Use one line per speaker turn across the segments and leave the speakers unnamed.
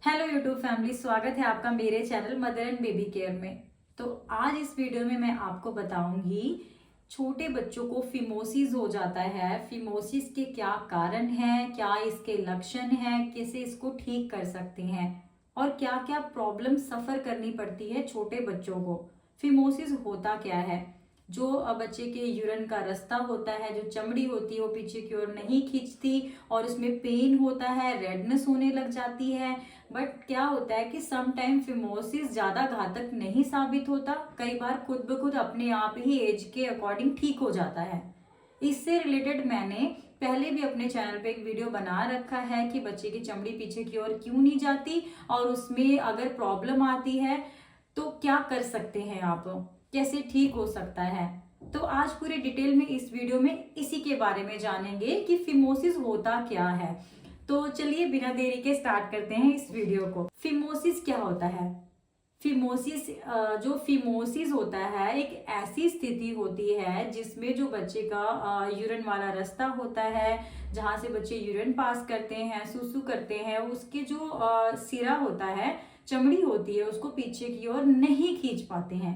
Hello YouTube family, स्वागत है आपका मेरे channel mother and baby care में। तो आज इस वीडियो में मैं आपको बताऊंगी छोटे बच्चों को फिमोसिस हो जाता है, फिमोसिस के क्या कारण हैं, क्या इसके लक्षण हैं, कैसे इसको ठीक कर सकते हैं और क्या क्या प्रॉब्लम सफ़र करनी पड़ती है छोटे बच्चों को। फिमोसिस होता क्या है? जो बच्चे के यूरिन का रास्ता होता है, जो चमड़ी होती है वो पीछे की ओर नहीं खींचती और उसमें पेन होता है, रेडनेस होने लग जाती है। बट क्या होता है कि सम टाइम फिमोसिस ज्यादा घातक नहीं साबित होता, कई बार खुद ब खुद अपने आप ही एज के अकॉर्डिंग ठीक हो जाता है। इससे रिलेटेड मैंने पहले भी अपने चैनल पे एक वीडियो बना रखा है कि बच्चे की चमड़ी पीछे की ओर क्यों नहीं जाती और उसमें अगर प्रॉब्लम आती है तो क्या कर सकते हैं आप, कैसे ठीक हो सकता है। तो आज पूरे डिटेल में इस वीडियो में इसी के बारे में जानेंगे कि फिमोसिस होता क्या है। तो चलिए बिना देरी के स्टार्ट करते हैं इस वीडियो को। फिमोसिस क्या होता है? फिमोसिस जो फिमोसिस होता है एक ऐसी स्थिति होती है जिसमें जो बच्चे का यूरिन वाला रास्ता होता है, जहाँ से बच्चे यूरिन पास करते हैं, सुसु करते हैं, उसके जो सिरा होता है, चमड़ी होती है, उसको पीछे की ओर नहीं खींच पाते हैं।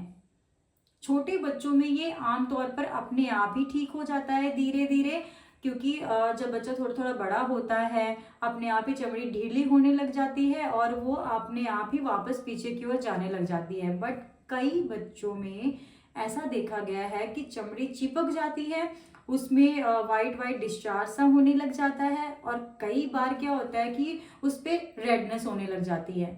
छोटे बच्चों में ये आमतौर पर अपने आप ही ठीक हो जाता है धीरे धीरे, क्योंकि जब बच्चा थोड़ा थोड़ा बड़ा होता है अपने आप ही चमड़ी ढीली होने लग जाती है और वो अपने आप ही वापस पीछे की ओर जाने लग जाती है। बट कई बच्चों में ऐसा देखा गया है कि चमड़ी चिपक जाती है, उसमें वाइट वाइट डिस्चार्ज सा होने लग जाता है और कई बार क्या होता है कि उस पर रेडनेस होने लग जाती है।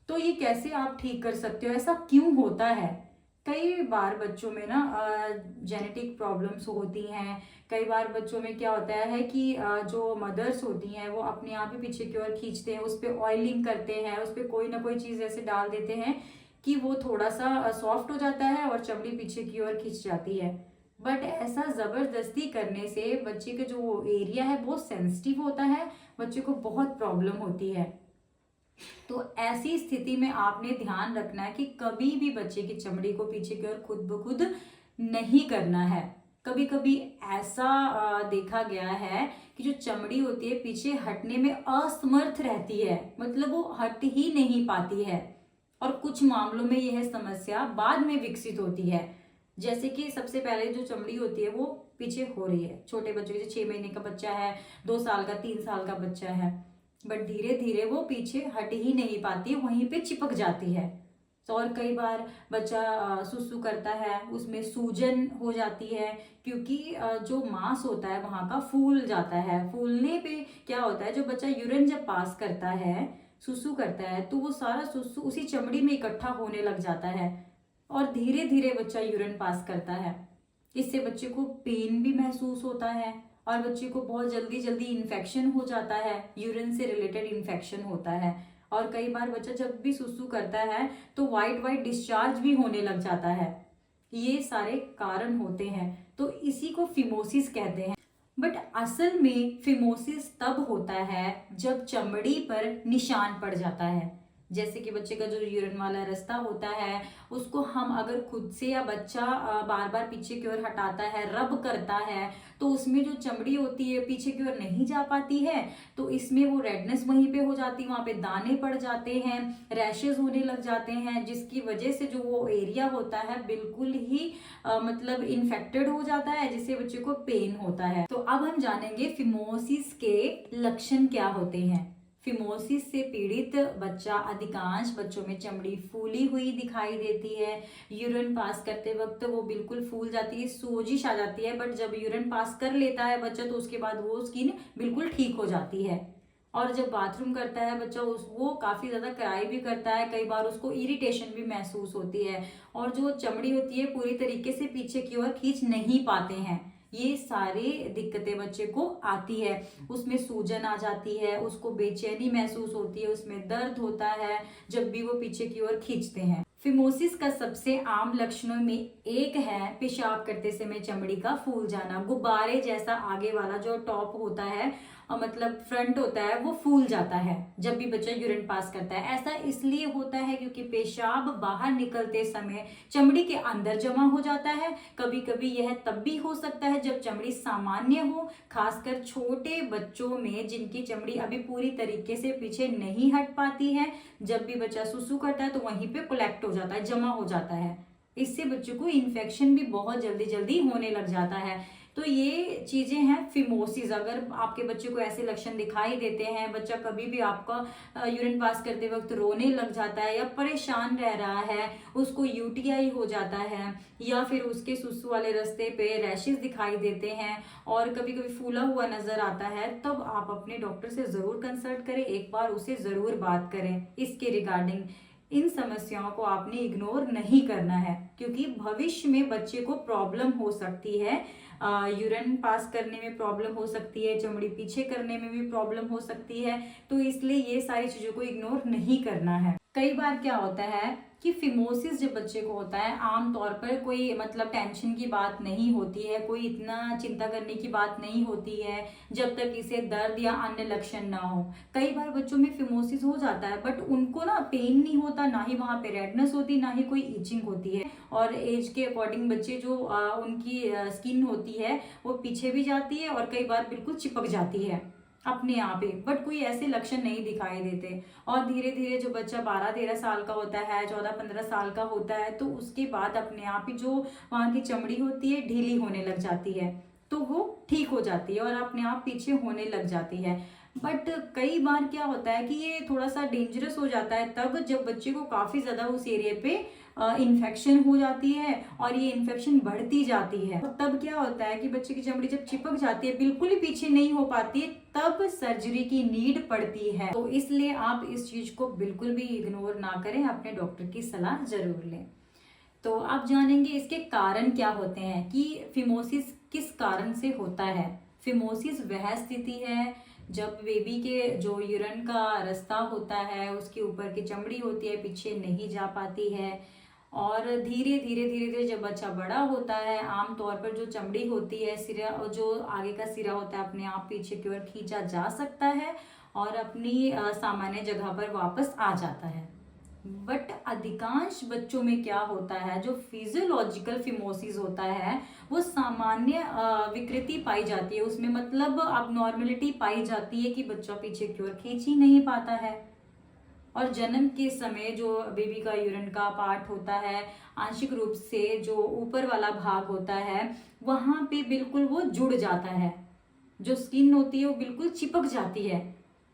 तो ये कैसे आप ठीक कर सकते हो, ऐसा क्यों होता है? कई बार बच्चों में ना जेनेटिक प्रॉब्लम्स होती हैं। कई बार बच्चों में क्या होता है कि जो मदर्स होती हैं वो अपने आप ही पीछे की ओर खींचते हैं, उस पर ऑयलिंग करते हैं, उस पर कोई ना कोई चीज़ ऐसे डाल देते हैं कि वो थोड़ा सा सॉफ्ट हो जाता है और चमड़ी पीछे की ओर खींच जाती है। बट ऐसा ज़बरदस्ती करने से बच्चे का जो एरिया है बहुत सेंसिटिव होता है, बच्चे को बहुत प्रॉब्लम होती है। तो ऐसी स्थिति में आपने ध्यान रखना है कि कभी भी बच्चे की चमड़ी को पीछे की ओर खुद ब खुद नहीं करना है। कभी कभी ऐसा देखा गया है कि जो चमड़ी होती है पीछे हटने में असमर्थ रहती है, मतलब वो हट ही नहीं पाती है और कुछ मामलों में यह समस्या बाद में विकसित होती है। जैसे कि सबसे पहले जो चमड़ी होती है वो पीछे हो रही है, छोटे बच्चे जैसे 6 महीने का बच्चा है, 2 साल का, 3 साल का बच्चा है, बट धीरे धीरे वो पीछे हट ही नहीं पाती, वहीं पे चिपक जाती है। तो और कई बार बच्चा सुसु करता है, उसमें सूजन हो जाती है, क्योंकि जो मांस होता है वहां का फूल जाता है। फूलने पे क्या होता है, जो बच्चा यूरिन जब पास करता है, सुसु करता है, तो वो सारा सुसु उसी चमड़ी में इकट्ठा होने लग जाता है और धीरे धीरे बच्चा यूरिन पास करता है। इससे बच्चे को पेन भी महसूस होता है और बच्चे को बहुत जल्दी जल्दी इन्फेक्शन हो जाता है, यूरिन से रिलेटेड इन्फेक्शन होता है। और कई बार बच्चा जब भी सुसु करता है तो वाइट वाइट डिस्चार्ज भी होने लग जाता है। ये सारे कारण होते हैं, तो इसी को फिमोसिस कहते हैं। बट असल में फिमोसिस तब होता है जब चमड़ी पर निशान पड़ जाता है। जैसे कि बच्चे का जो यूरिन वाला रास्ता होता है उसको हम अगर खुद से या बच्चा बार बार पीछे की ओर हटाता है, रब करता है, तो उसमें जो चमड़ी होती है पीछे की ओर नहीं जा पाती है, तो इसमें वो रेडनेस वहीं पे हो जाती है, वहां पे दाने पड़ जाते हैं, रैशेज होने लग जाते हैं, जिसकी वजह से जो वो एरिया होता है बिल्कुल ही मतलब इन्फेक्टेड हो जाता है, जिससे बच्चे को पेन होता है। तो अब हम जानेंगे फिमोसिस के लक्षण क्या होते हैं। फिमोसिस से पीड़ित बच्चा, अधिकांश बच्चों में चमड़ी फूली हुई दिखाई देती है, यूरिन पास करते वक्त वो बिल्कुल फूल जाती है, सोजिश आ जाती है, बट जब यूरिन पास कर लेता है बच्चा तो उसके बाद वो स्किन बिल्कुल ठीक हो जाती है। और जब बाथरूम करता है बच्चा उस वो काफी ज्यादा क्राई भी करता है, कई बार उसको इरिटेशन भी महसूस होती है और जो चमड़ी होती है पूरी तरीके से पीछे की ओर खींच नहीं पाते हैं। ये सारी दिक्कतें बच्चे को आती है, उसमें सूजन आ जाती है, उसको बेचैनी महसूस होती है, उसमें दर्द होता है जब भी वो पीछे की ओर खींचते हैं। फिमोसिस का सबसे आम लक्षणों में एक है पेशाब करते समय चमड़ी का फूल जाना, गुब्बारे जैसा आगे वाला जो टॉप होता है मतलब फ्रंट होता है वो फूल जाता है जब भी बच्चा यूरिन पास करता है। ऐसा इसलिए होता है क्योंकि पेशाब बाहर निकलते समय चमड़ी के अंदर जमा हो जाता है। कभी कभी यह तब भी हो सकता है जब चमड़ी सामान्य हो, खासकर छोटे बच्चों में जिनकी चमड़ी अभी पूरी तरीके से पीछे नहीं हट पाती है। जब भी बच्चा सुसु करता है तो वहीं पे कलेक्ट हो जाता है, जमा हो जाता है। इससे बच्चों को इन्फेक्शन भी बहुत जल्दी जल्दी होने लग जाता है। तो ये चीजें हैं फिमोसिस। अगर आपके बच्चे को ऐसे लक्षण दिखाई देते हैं, बच्चा कभी भी आपका यूरिन पास करते वक्त रोने लग जाता है या परेशान रह रहा है, उसको यूटीआई हो जाता है या फिर उसके सुसु वाले रास्ते पे रैशेस दिखाई देते हैं और कभी कभी फूला हुआ नजर आता है, तब आप अपने डॉक्टर से जरूर कंसल्ट करें, एक बार उसे जरूर बात करें इसके रिगार्डिंग। इन समस्याओं को आपने इग्नोर नहीं करना है क्योंकि भविष्य में बच्चे को प्रॉब्लम हो सकती है। यूरिन पास करने में प्रॉब्लम हो सकती है, चमड़ी पीछे करने में भी प्रॉब्लम हो सकती है। तो इसलिए ये सारी चीजों को इग्नोर नहीं करना है। कई बार क्या होता है कि फिमोसिस जब बच्चे को होता है, आमतौर पर कोई मतलब टेंशन की बात नहीं होती है, कोई इतना चिंता करने की बात नहीं होती है जब तक इसे दर्द या अन्य लक्षण ना हो। कई बार बच्चों में फिमोसिस हो जाता है बट उनको ना पेन नहीं होता, ना ही वहां पे रेडनेस होती, ना ही कोई इचिंग होती है। और एज के अकॉर्डिंग बच्चे जो उनकी स्किन होती है वो पीछे भी जाती है और कई बार बिल्कुल चिपक जाती है अपने आप ही, बट कोई ऐसे लक्षण नहीं दिखाई देते। और धीरे धीरे जो बच्चा 12-13 साल का होता है, 14-15 साल का होता है, तो उसके बाद अपने आप ही जो वहाँ की चमड़ी होती है ढीली होने लग जाती है, तो वो ठीक हो जाती है और अपने आप पीछे होने लग जाती है। बट कई बार क्या होता है कि ये थोड़ा सा डेंजरस हो जाता है तब जब बच्चे को काफी ज्यादा उस एरिया पे इन्फेक्शन हो जाती है और ये इन्फेक्शन बढ़ती जाती है। तो तब क्या होता है कि बच्चे की चमड़ी जब चिपक जाती है, बिल्कुल ही पीछे नहीं हो पाती है, तब सर्जरी की नीड पड़ती है। तो इसलिए आप इस चीज को बिल्कुल भी इग्नोर ना करें, अपने डॉक्टर की सलाह जरूर लें। तो आप जानेंगे इसके कारण क्या होते हैं कि फिमोसिस किस कारण से होता है। फिमोसिस वह स्थिति है जब बेबी के जो यूरिन का रास्ता होता है उसके ऊपर की चमड़ी होती है पीछे नहीं जा पाती है और धीरे धीरे धीरे धीरे जब बच्चा बड़ा होता है, आमतौर पर जो चमड़ी होती है सिरा, जो आगे का सिरा होता है अपने आप पीछे की ओर खींचा जा सकता है और अपनी सामान्य जगह पर वापस आ जाता है। बट अधिकांश बच्चों में क्या होता है, जो फिजियोलॉजिकल फिमोसिस होता है वो सामान्य विकृति पाई जाती है, उसमें मतलब अब नॉर्मलिटी पाई जाती है कि बच्चा पीछे की ओर खींच ही नहीं पाता है और जन्म के समय जो बेबी का यूरिन का पार्ट होता है आंशिक रूप से जो ऊपर वाला भाग होता है वहां पे बिल्कुल वो जुड़ जाता है, जो स्किन होती है वो बिल्कुल चिपक जाती है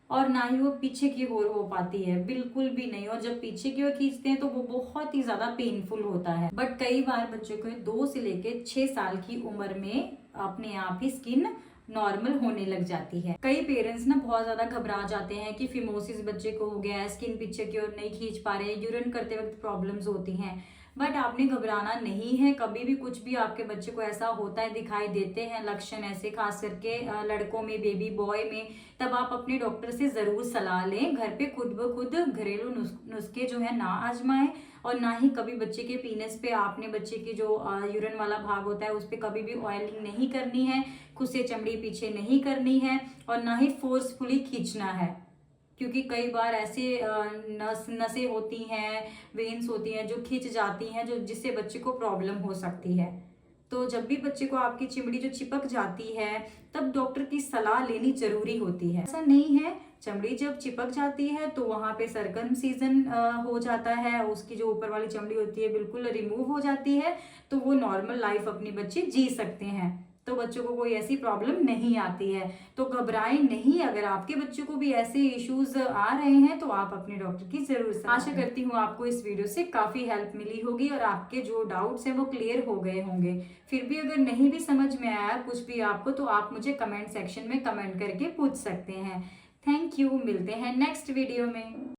और ना ही वो पीछे की ओर हो पाती है, बिल्कुल भी नहीं। और जब पीछे की ओर खींचते हैं तो वो बहुत ही ज्यादा पेनफुल होता है। बट कई बार बच्चों को 2 से लेके 6 साल की उम्र में अपने आप ही स्किन नॉर्मल होने लग जाती है। कई पेरेंट्स ना बहुत ज्यादा घबरा जाते हैं कि फिमोसिस बच्चे को हो गया है, स्किन पीछे की ओर नहीं खींच पा रहे, यूरिन करते वक्त प्रॉब्लम्स होती हैं। बट आपने घबराना नहीं है, कभी भी कुछ भी आपके बच्चे को ऐसा होता है, दिखाई देते हैं लक्षण ऐसे, खास करके लड़कों में, बेबी बॉय में, तब आप अपने डॉक्टर से जरूर सलाह लें। घर पे खुद ब खुद घरेलू नुस्खे जो है ना आजमाएं और ना ही कभी बच्चे के पीनस पे आपने बच्चे की जो यूरिन वाला भाग होता है उस पर कभी भी ऑयलिंग नहीं करनी है, खुद से चमड़ी पीछे नहीं करनी है और ना ही फोर्सफुली खींचना है, क्योंकि कई बार ऐसे नसें होती हैं, वेन्स होती हैं जो खिंच जाती हैं, जो जिससे बच्चे को प्रॉब्लम हो सकती है। तो जब भी बच्चे को आपकी चिमड़ी जो चिपक जाती है तब डॉक्टर की सलाह लेनी जरूरी होती है। ऐसा नहीं है, चमड़ी जब चिपक जाती है तो वहां पे सर्कमसीजन हो जाता है, उसकी जो ऊपर वाली चमड़ी होती है बिल्कुल रिमूव हो जाती है, तो वो नॉर्मल लाइफ अपने बच्चे जी सकते हैं, तो बच्चों को कोई ऐसी प्रॉब्लम नहीं आती है। तो घबराएं नहीं, अगर आपके बच्चों को भी ऐसे इश्यूज आ रहे हैं तो आप अपने डॉक्टर की जरूर सलाह। आशा करती हूँ आपको इस वीडियो से काफी हेल्प मिली होगी और आपके जो डाउट्स हैं वो क्लियर हो गए होंगे। फिर भी अगर नहीं भी समझ में आया कुछ भी आपको, तो आप मुझे कमेंट सेक्शन में कमेंट करके पूछ सकते हैं। थैंक यू, मिलते हैं नेक्स्ट वीडियो में।